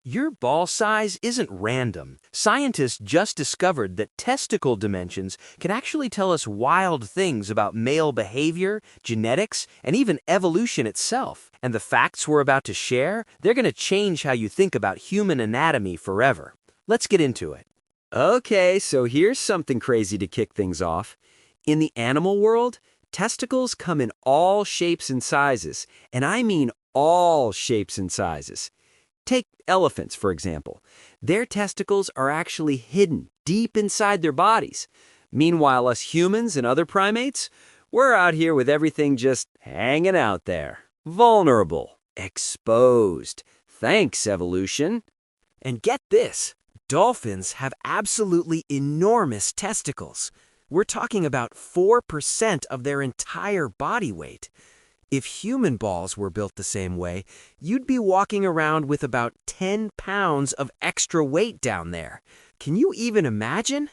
Your ball size isn't random. Scientists just discovered that testicle dimensions can actually tell us wild things about male behavior, genetics, and even evolution itself. And the facts we're about to share, they're going to change how you think about human anatomy forever. Let's get into it. Okay, so here's something crazy to kick things off. In the animal world, testicles come in all shapes and sizes, and I mean all shapes and sizes. Take elephants, for example. Their testicles are actually hidden deep inside their bodies. Meanwhile, us humans and other primates, we're out here with everything just hanging out there. Vulnerable. Exposed. Thanks, evolution. And get this, dolphins have absolutely enormous testicles. We're talking about 4% of their entire body weight. If human balls were built the same way, you'd be walking around with about 10 pounds of extra weight down there. Can you even imagine?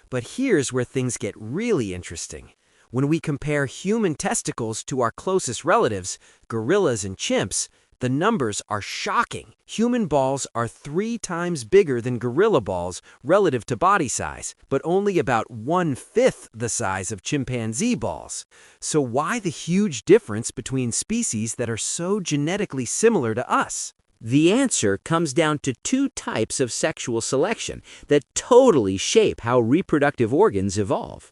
But here's where things get really interesting. When we compare human testicles to our closest relatives, gorillas and chimps, the numbers are shocking. Human balls are 3 times bigger than gorilla balls relative to body size, but only about 1/5 the size of chimpanzee balls. So why the huge difference between species that are so genetically similar to us? The answer comes down to 2 types of sexual selection that totally shape how reproductive organs evolve.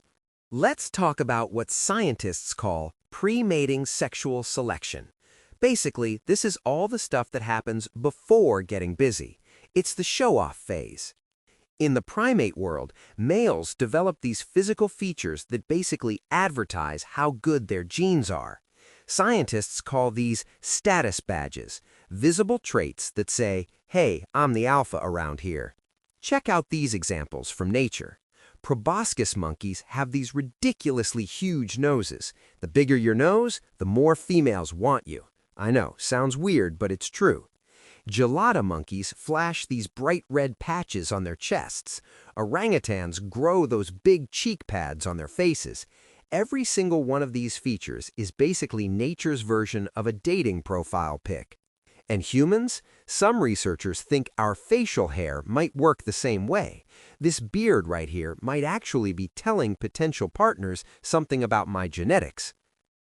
Let's talk about what scientists call pre-mating sexual selection. Basically, this is all the stuff that happens before getting busy. It's the show-off phase. In the primate world, males develop these physical features that basically advertise how good their genes are. Scientists call these status badges, visible traits that say, hey, I'm the alpha around here. Check out these examples from nature. Proboscis monkeys have these ridiculously huge noses. The bigger your nose, the more females want you. I know, sounds weird, but it's true. Gelada monkeys flash these bright red patches on their chests. Orangutans grow those big cheek pads on their faces. Every single one of these features is basically nature's version of a dating profile pic. And humans? Some researchers think our facial hair might work the same way. This beard right here might actually be telling potential partners something about my genetics.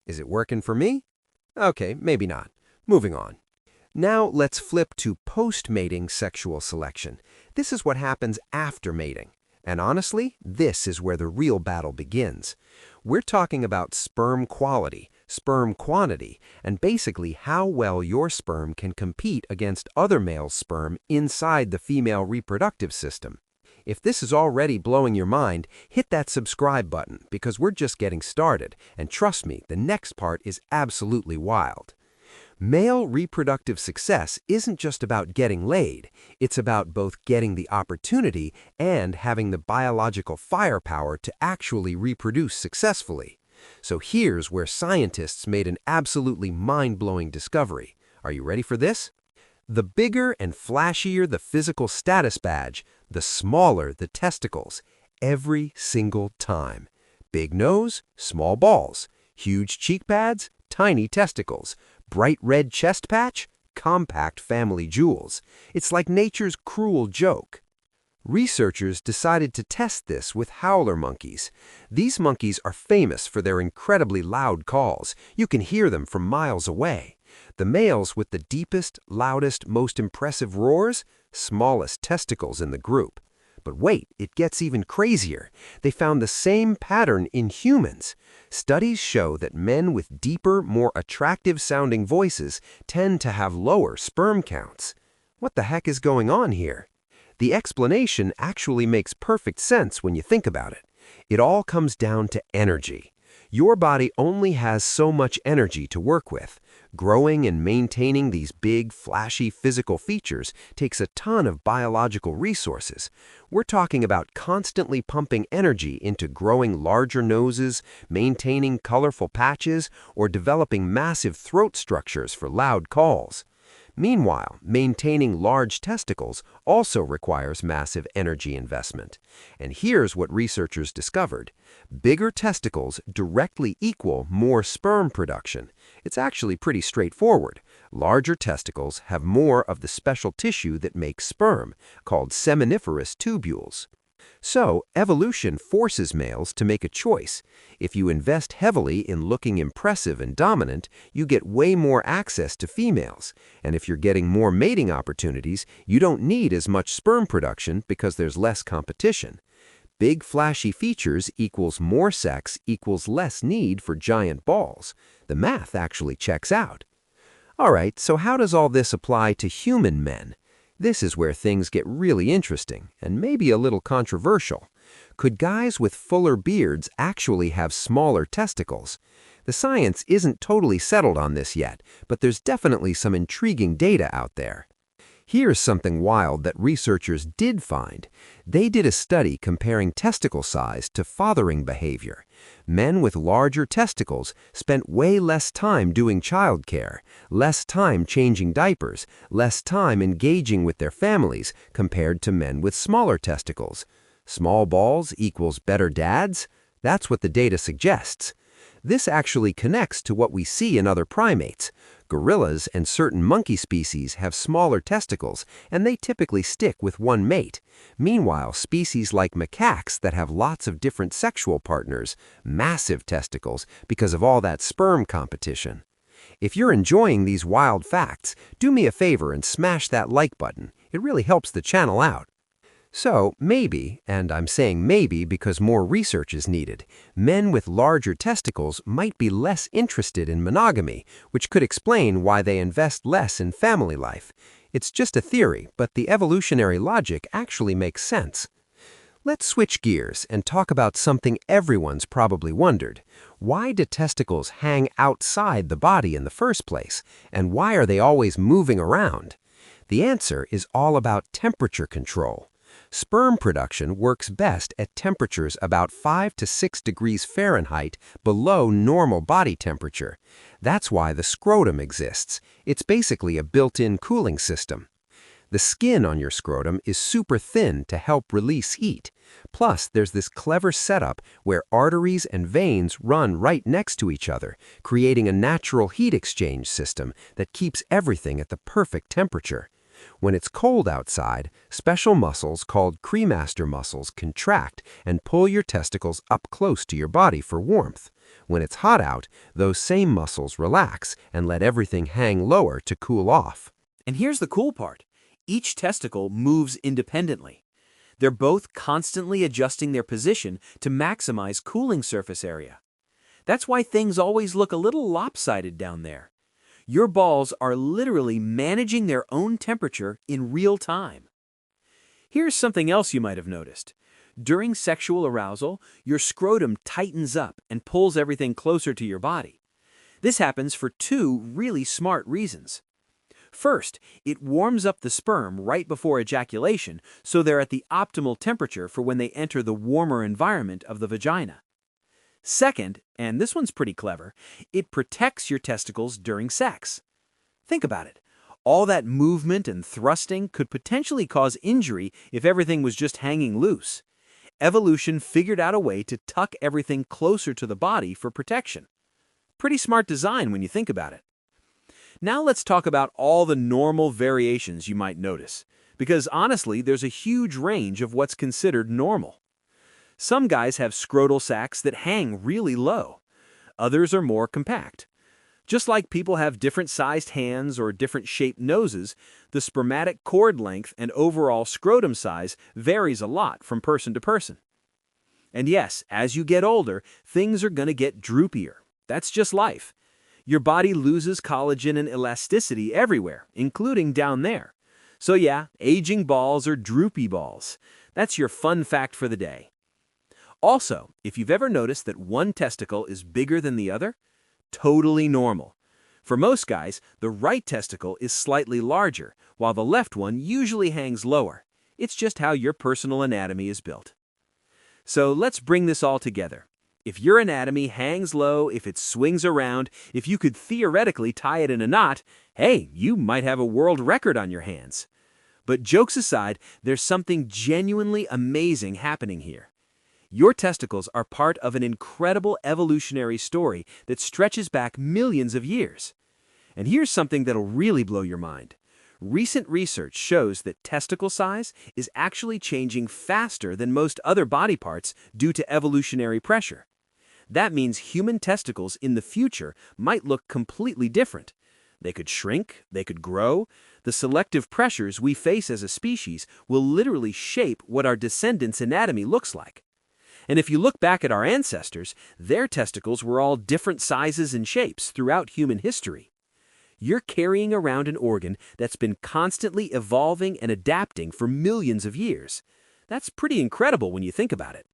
Is it working for me? Okay, maybe not. Moving on. Now let's flip to post-mating sexual selection. This is what happens after mating. And honestly, this is where the real battle begins. We're talking about sperm quality, sperm quantity, and basically how well your sperm can compete against other males' sperm inside the female reproductive system. If this is already blowing your mind, hit that subscribe button because we're just getting started, and trust me, the next part is absolutely wild. Male reproductive success isn't just about getting laid, it's about both getting the opportunity and having the biological firepower to actually reproduce successfully. So here's where scientists made an absolutely mind-blowing discovery. Are you ready for this? The bigger and flashier the physical status badge, the smaller the testicles, every single time. Big nose, small balls. Huge cheek pads, tiny testicles. Bright red chest patch, compact family jewels. It's like nature's cruel joke. Researchers decided to test this with howler monkeys. These monkeys are famous for their incredibly loud calls. You can hear them from miles away. The males with the deepest, loudest, most impressive roars, smallest testicles in the group. But wait, it gets even crazier. They found the same pattern in humans. Studies show that men with deeper, more attractive-sounding voices tend to have lower sperm counts. What the heck is going on here? The explanation actually makes perfect sense when you think about it. It all comes down to energy. Your body only has so much energy to work with. Growing and maintaining these big, flashy physical features takes a ton of biological resources. We're talking about constantly pumping energy into growing larger noses, maintaining colorful patches, or developing massive throat structures for loud calls. Meanwhile, maintaining large testicles also requires massive energy investment. And here's what researchers discovered. Bigger testicles directly equal more sperm production. It's actually pretty straightforward. Larger testicles have more of the special tissue that makes sperm, called seminiferous tubules. So, evolution forces males to make a choice. If you invest heavily in looking impressive and dominant, you get way more access to females. And if you're getting more mating opportunities, you don't need as much sperm production because there's less competition. Big flashy features equals more sex equals less need for giant balls. The math actually checks out. All right, so how does all this apply to human men? This is where things get really interesting and maybe a little controversial. Could guys with fuller beards actually have smaller testicles? The science isn't totally settled on this yet, but there's definitely some intriguing data out there. Here's something wild that researchers did find. They did a study comparing testicle size to fathering behavior. Men with larger testicles spent way less time doing childcare, less time changing diapers, less time engaging with their families compared to men with smaller testicles. Small balls equals better dads? That's what the data suggests. This actually connects to what we see in other primates. Gorillas and certain monkey species have smaller testicles, and they typically stick with one mate. Meanwhile, species like macaques that have lots of different sexual partners, massive testicles because of all that sperm competition. If you're enjoying these wild facts, do me a favor and smash that like button. It really helps the channel out. So, maybe, and I'm saying maybe because more research is needed, men with larger testicles might be less interested in monogamy, which could explain why they invest less in family life. It's just a theory, but the evolutionary logic actually makes sense. Let's switch gears and talk about something everyone's probably wondered. Why do testicles hang outside the body in the first place? And why are they always moving around? The answer is all about temperature control. Sperm production works best at temperatures about 5 to 6 degrees Fahrenheit below normal body temperature. That's why the scrotum exists. It's basically a built-in cooling system. The skin on your scrotum is super thin to help release heat. Plus, there's this clever setup where arteries and veins run right next to each other, creating a natural heat exchange system that keeps everything at the perfect temperature. When it's cold outside, special muscles called cremaster muscles contract and pull your testicles up close to your body for warmth. When it's hot out, those same muscles relax and let everything hang lower to cool off. And here's the cool part. Each testicle moves independently. They're both constantly adjusting their position to maximize cooling surface area. That's why things always look a little lopsided down there. Your balls are literally managing their own temperature in real time. Here's something else you might have noticed. During sexual arousal, your scrotum tightens up and pulls everything closer to your body. This happens for two really smart reasons. First, it warms up the sperm right before ejaculation, so they're at the optimal temperature for when they enter the warmer environment of the vagina. Second, and this one's pretty clever, it protects your testicles during sex. Think about it. All that movement and thrusting could potentially cause injury if everything was just hanging loose. Evolution figured out a way to tuck everything closer to the body for protection. Pretty smart design when you think about it. Now let's talk about all the normal variations you might notice, because honestly, there's a huge range of what's considered normal. Some guys have scrotal sacs that hang really low. Others are more compact. Just like people have different sized hands or different shaped noses, the spermatic cord length and overall scrotum size varies a lot from person to person. And yes, as you get older, things are going to get droopier. That's just life. Your body loses collagen and elasticity everywhere, including down there. So yeah, aging balls are droopy balls. That's your fun fact for the day. Also, if you've ever noticed that one testicle is bigger than the other, totally normal. For most guys, the right testicle is slightly larger, while the left one usually hangs lower. It's just how your personal anatomy is built. So let's bring this all together. If your anatomy hangs low, if it swings around, if you could theoretically tie it in a knot, hey, you might have a world record on your hands. But jokes aside, there's something genuinely amazing happening here. Your testicles are part of an incredible evolutionary story that stretches back millions of years. And here's something that'll really blow your mind. Recent research shows that testicle size is actually changing faster than most other body parts due to evolutionary pressure. That means human testicles in the future might look completely different. They could shrink, they could grow. The selective pressures we face as a species will literally shape what our descendants' anatomy looks like. And if you look back at our ancestors, their testicles were all different sizes and shapes throughout human history. You're carrying around an organ that's been constantly evolving and adapting for millions of years. That's pretty incredible when you think about it.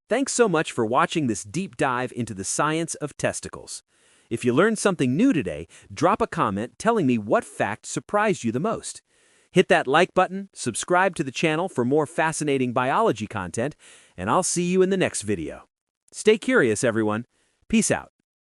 Thanks so much for watching this deep dive into the science of testicles. If you learned something new today, drop a comment telling me what fact surprised you the most. Hit that like button, subscribe to the channel for more fascinating biology content, and I'll see you in the next video. Stay curious, everyone. Peace out.